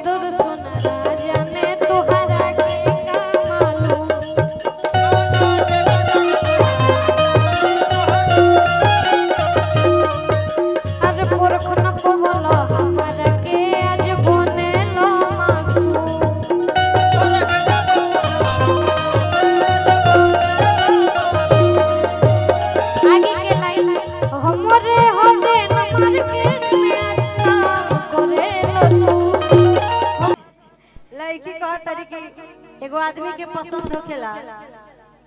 कदर सुना जाने तोहरा के का मालूम। अरे पुरख न पगला हमारा के आज बने लो मासूम। आगे के लाइन हमरे होते न मार्केट में अच्छा करे लो तू। लड़की कह तरीके एगो आदमी के पसंद होखेला।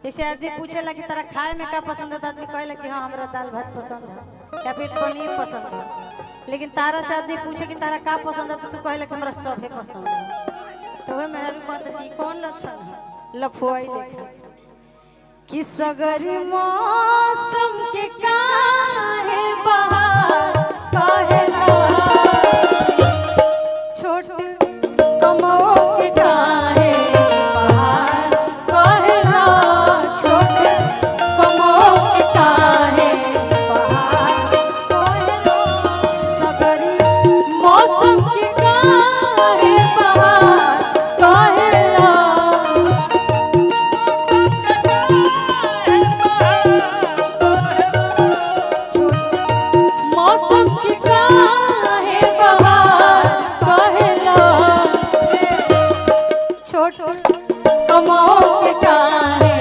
जैसे आदमी पूछेला कि तारा खाए में का पसंद है, आदमी कहेला कि हाँ हमरा दाल भात पसंद है या फिर पनीर पसंद है। लेकिन तारा से आदमी पूछे कि तारा का पसंद है तो तू कहेला कि हमरा सब पसंद है। तो वह मेरा कहती कौन लक्षण है लफुआई लेखा कि सगरी मौसम के काहे बहार कहेला छोट कमो के काहे बहार कहेला छोट कमो के काहे बहार कहेला सगरी मौसम के काहे बहार कहेला मौसम की काहे बहार कहेला छोट कमाओ के काहे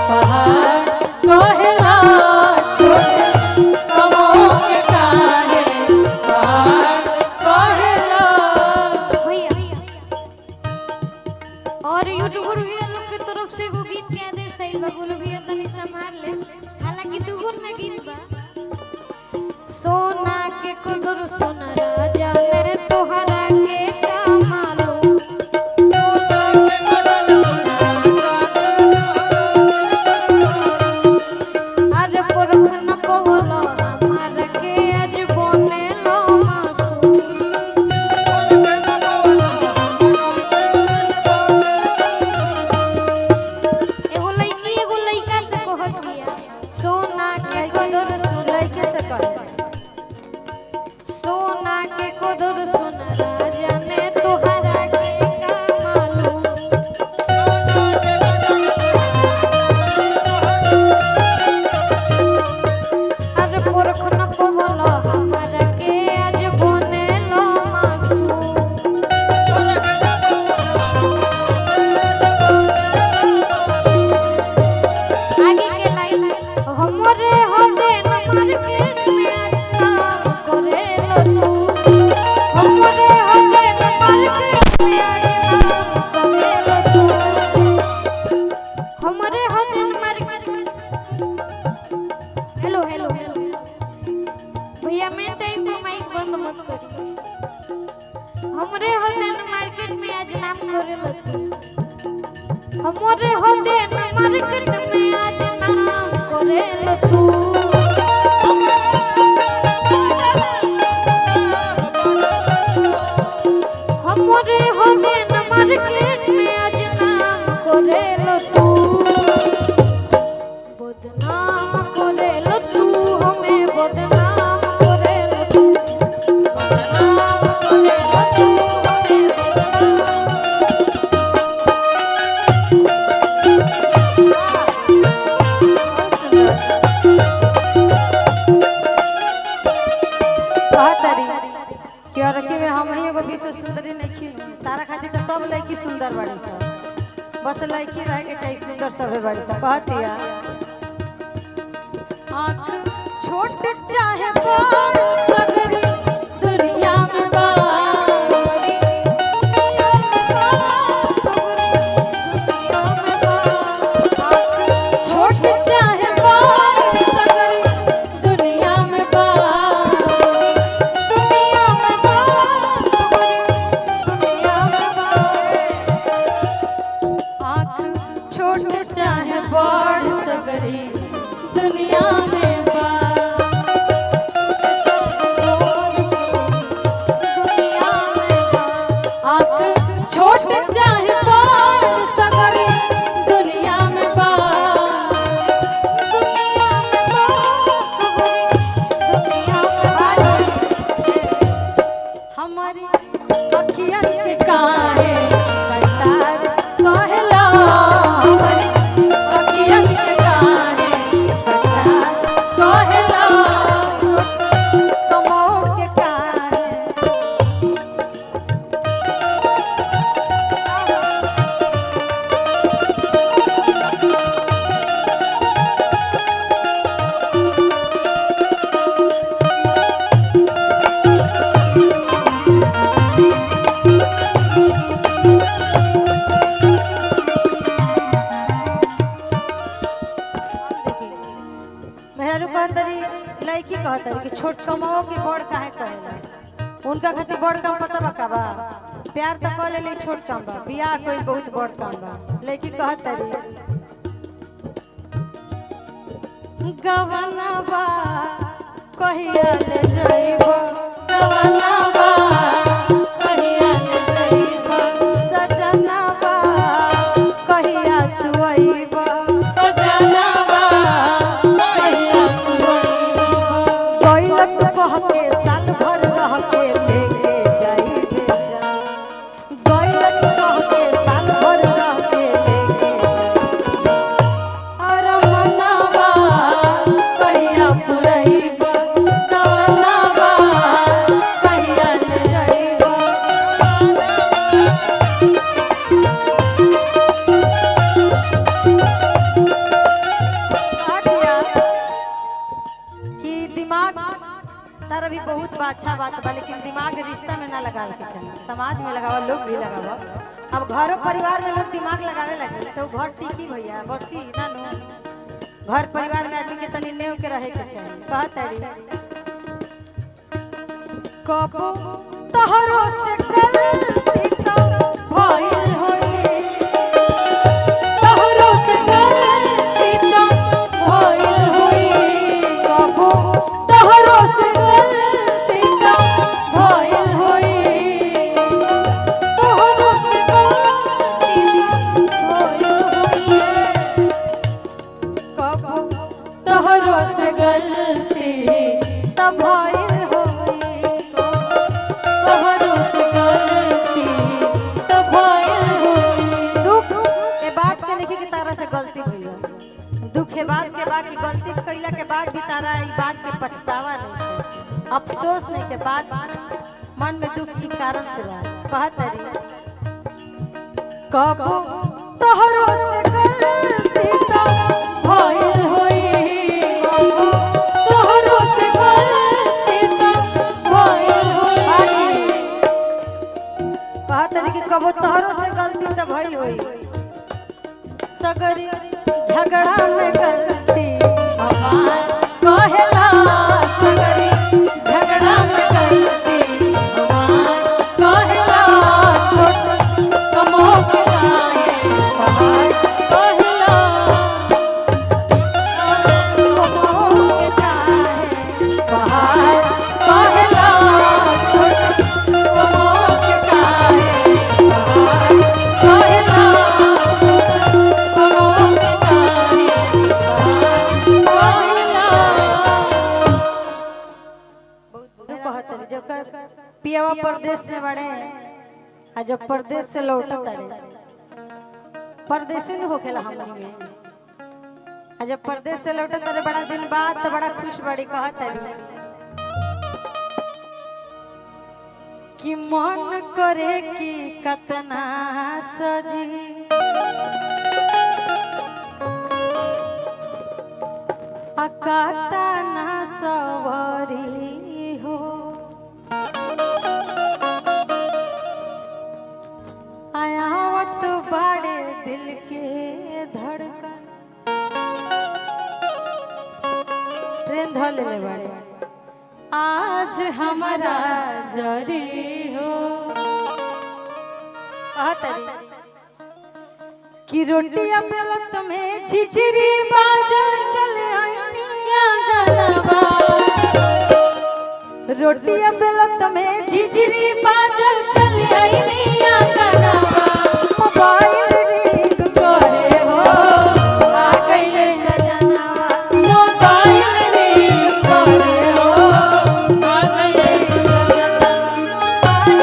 बहार कहेला छोट कमाओ के काहे बहार कहेला। भैया और यूट्यूबर भैया लोग के तरफ से एगो गीत के आदेश सही बगुल भैया तनी संभाल ले। हालांकि दुगुन में गीत बा सोना के कदर सोना जाने तोहरा के का मालूम। आज पुरख न पगला हमारा के आज बने लो मासूम। एगो लइका से कहत बिया सोना के कदर लड़के से कह सोना के कदर सोना जाने तोहरा के का मालूम। अरे पुरख न पगला हमारा के आज बने लो मासूम। आगे के लाइन हमरे होते न मार्केट में अच्छा करे लो तू। हमरे होते न मार्केट में आज नाम करे लो तू। हमरे होते न मार्केट में हेलो हेलो हेलो भैया मैं टाइम पे माइक बंद मत करिए। हमरे होते न मार्केट में आज नाम करे लो तू। हमरे होते न मार्केट में आज नाम करे लो तू। हमरे होते न मार्केट में आज नाम करे लो तू। बदनाम करे लो तू हमें बदनाम करे लो तू। बदनाम करे लो तू हमें बदनाम। लड़की में हम ही एगो विश्व सुंदरी नहीं तारा खातिर तो सब लड़की सुंदर बड़ी सब बस लड़की रहे के चाहिए सुंदर सब बड़ी सब कहतिया आँख छोट चाहे बड़ सगरी दुनिया में बा छोट चाहे बड़ सगरी दुनिया में बा छोट चाहे बड़ सगरी दुनिया में बा अखियन के काहे कटार कहला हमरी अखियन के काहे कटार कहला कमो के काहे मेहरू कहतरी लड़की कहतरी कि छोट कमाओ कि बड़ काहे कहेला उनका खातिर बड़ काम पता बा का बा प्यार तो कर ले छोट काम बा बियाह कोई बहुत बड़ काम बा लड़की कहतरी गवना बा कहिया ले जइबो गवना बा कहिया ले जइबो सजना बा कहिया तू अइबो सजना बा कहिया तू अइबो कोइलक कह के साल भर रह के लेके जाई भेजा कोइलक कह के साल भर रह के लेके और मनावा कहिया पुरइबो गवनावा कहिया ले जइबो आदिया कि दिमाग तारा भी बहुत अच्छा बात बा लेकिन दिमाग रिश्ता में ना लगावे के चाहिए समाज में लगावा लोग भी लगावा अब घरों परिवार में लोग दिमाग लगावे लगे तो घर टिकी भैया बसी ना नो घर परिवार में आदमी के तनी नेव के रहे के चाहिए कहतड़ी कबो तोहरो से गलती तो भइल होई तोहरो से गलती तो भइल होई कबो तोहरो से गलती तो भइल होई तोहरो से गलती भइल होई कबो तोहरो से गलती तो भइल होई तोहरो से गलती तो भइल होई दुख के बात के लिखी कि तारा से गलती भइल बा। दुख के बात कि गलती कइला के बाद भी तारा ई बात के पछतावा नहीं है अफसोस नहीं के बाद मन में दुख की कारण से बा कहतरी कबो तोहरो से गलती तो भइल होई तोहरो से गलती तो भइल होई कहतरी कि कबो तोहरो से गलती तो भइल होई सगरी झगड़ा में गलती हमार कहेला सगरी झगड़ा में गलती हमार कहेला छोट कमो के काहे पहाड़ कहेला कमो के काहे पहाड़ कहेला छोट कमो के काहे पहाड़ कहेला कहतरी जोकर पियावा परदेश में बड़े आ जो परदेश से लौटत अड़े परदेसी न होखेला हमनी में आ जब परदेश से लौटत अड़े बड़ा दिन बाद तो बड़ा खुश बड़ी कहतरी कि मन करे कि कतना सजी अकाता ना सवरी हो आयावत बड़े दिल के धड़कन ट्रेन धर ले बड़े आज हमारा जरी हो कहतरी कि रोटियां बेलत में झिझरी बाजल चले आईनिया गानावा रोटियां बेलत में झिझरी बाजल चले आईनिया गानावा मोबाइल रिंग करे हो आ गइले सजनावा मोबाइल रिंग करे हो आ गइले सजनावा मोबाइल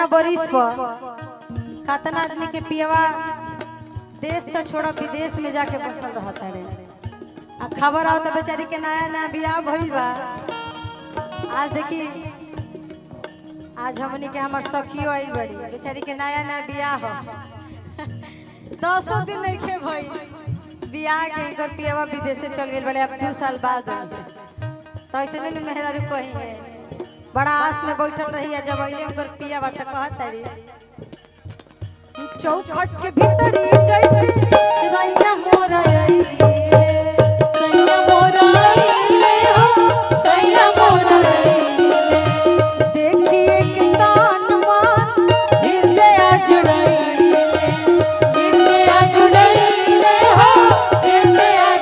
इतना बरिस पर कतना आदमी के पियवा देश तो छोड़ा विदेश में जाके बसल रहता रे। आ खबर आओ तो बेचारी के नया नया बियाह भइल बा। आज देखी आज हमनी के हमार सखियो आई बड़ी बेचारी के नया नया बियाह हो 10 दिन नहीं खे भई बियाह के कर पियवा विदेश से चल गेल बड़े अब 2 साल बाद तो ऐसे नहीं मेहरारू कही है बड़ा आस में बैठल रही है जब अइले ओकर पियवा त कहत तारी चौखट के भीतरी जैसे सैया मोरा आई सैया मोरा आई हो सैया मोरा देखिए कि तान मान हृदय जुड़ाई हो हृदय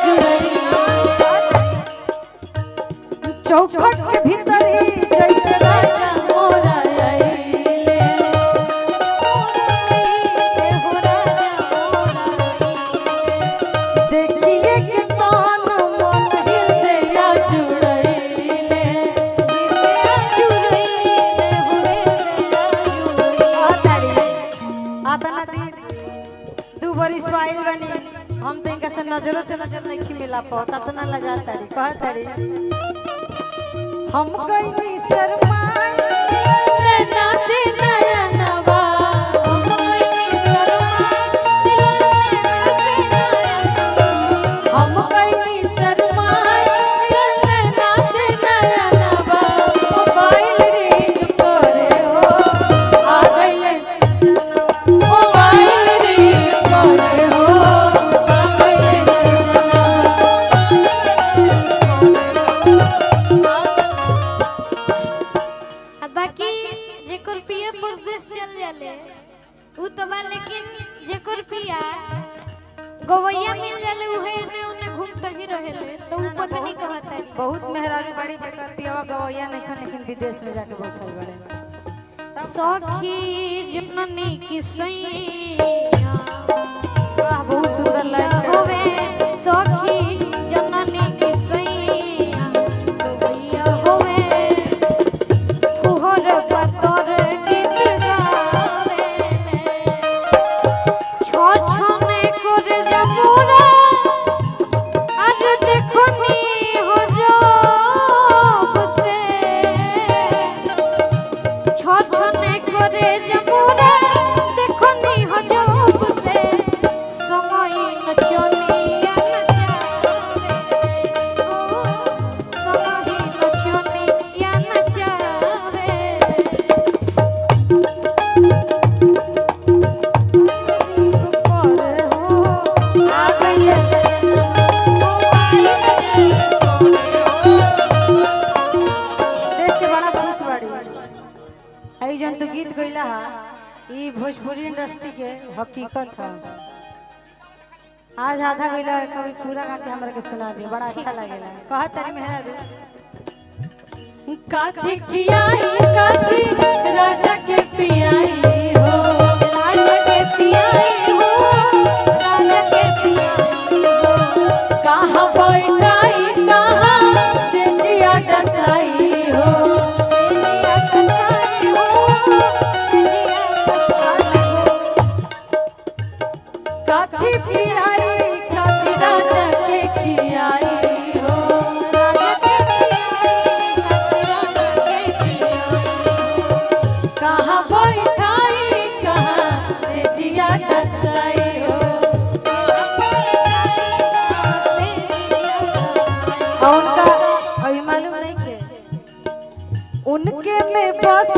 जुड़ाई चौखट के भीतरी जैसे राजा मोरा हम तो इनका से नजरों से नजर नहीं मिला पाता तना लजा तारी कह तारी हम कहीं शर्माई ना से नया नवा हम कहीं शर्माई हम कहीं शर्माई ना से नया नवा मोबाइल रिंग करे हो आ गइले मोबाइल रिंग करे हो लेकिन जेकर पिया गवैया मिल जाले उहे में उन्हें घूमते ही रहेले तो ऊ पत्नी कहत है बहुत मेहरारू बड़ी जेकर पियावा गवैया लेकिन विदेश में जाके बैठल बड़े सखी जननी की सैया वाह बहुत सुंदर लाइन होवे सखी जननी की सैया गवैया होवे फुहर पतर गीत गावे छछने करे जमुरा आज देखनी हो जब से छछने करे जमुरा देखनी हो जब से समय नचनिया नचावे ओ समय नचनिया नचावे जन तो गीत गईला हा ई भोजपुरी इंडस्ट्री के हकीकत है आज आधा गईला कभी पूरा गा के हमरा के सुना दी बड़ा अच्छा लगेला कह तारी मेहरारू काठी खियाई काठी राजा के पियाई हो राजा के पियाई हो राजा के पियाई हो कहाँ बैठाई कहाँ से जिया डसाई हो सेजिया कसाई हो सेजिया कसाई हो काठी पियाई काठी राजा के खियाई हो राजा के पियाई राजा के पियाई कहाँ बैठाई कहाँ से जिया डसाई हो और उनका अभी मालूम नहीं के उनके में बस